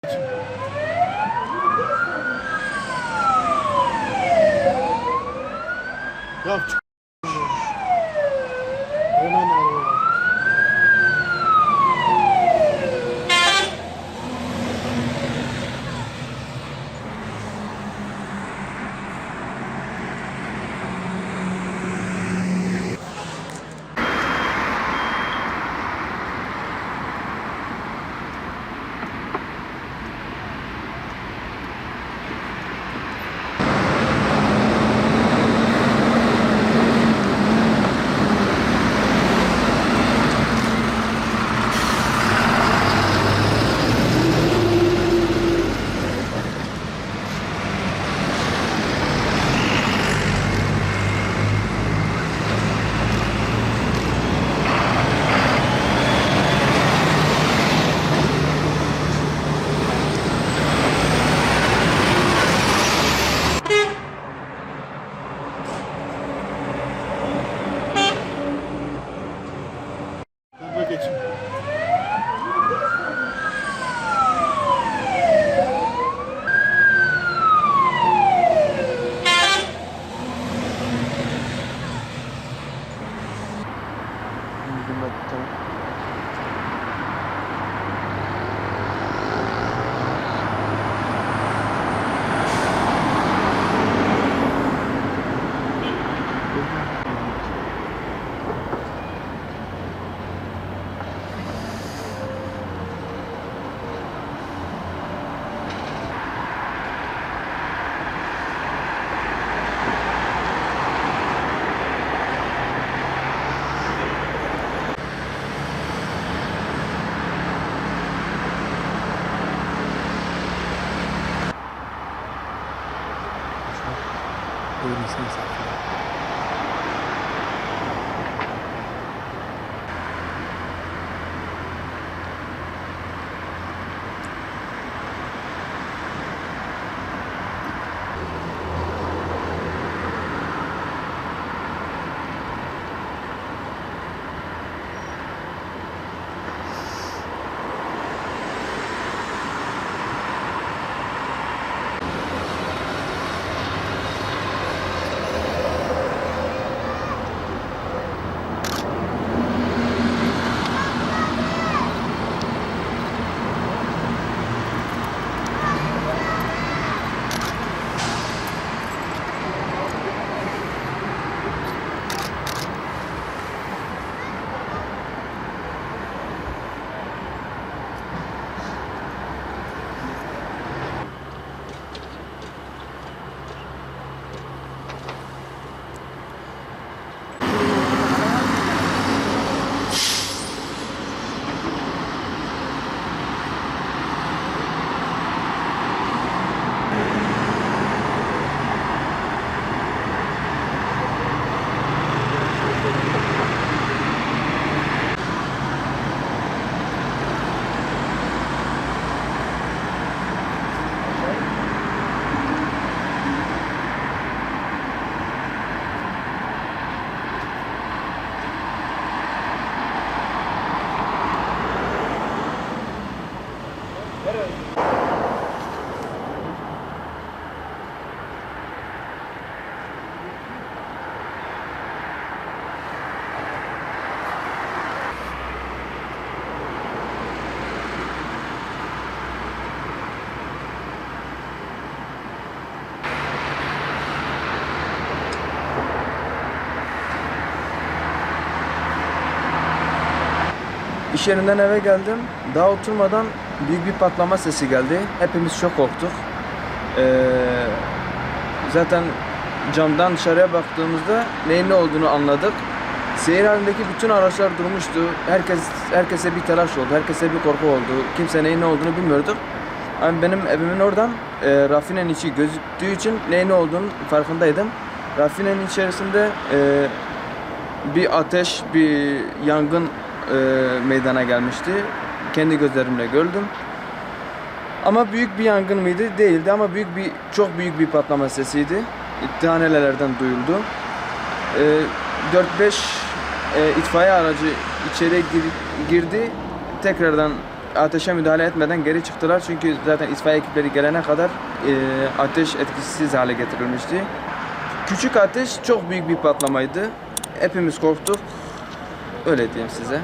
Ya çık. Hemen araya. Hadi geçin. Öylesine saklı. İş yerinden eve geldim. Daha oturmadan büyük bir patlama sesi geldi. Hepimiz çok korktuk. Zaten camdan dışarıya baktığımızda neyin ne olduğunu anladık. Seyir halindeki bütün araçlar durmuştu. Herkese bir telaş oldu. Herkese bir korku oldu. Kimse neyin ne olduğunu bilmiyorduk. Ama benim evimin oradan rafinenin içi gözüktüğü için neyin ne olduğunu farkındaydım. Rafinenin içerisinde bir ateş, bir yangın meydana gelmişti. Kendi gözlerimle gördüm. Ama büyük bir yangın mıydı? Değildi ama çok büyük bir patlama sesiydi. Tanelerden duyuldu. 4-5 itfaiye aracı içeri girdi. Tekrardan ateşe müdahale etmeden geri çıktılar. Çünkü zaten itfaiye ekipleri gelene kadar ateş etkisiz hale getirilmişti. Küçük ateş çok büyük bir patlamaydı. Hepimiz korktuk. Öyle diyeyim size.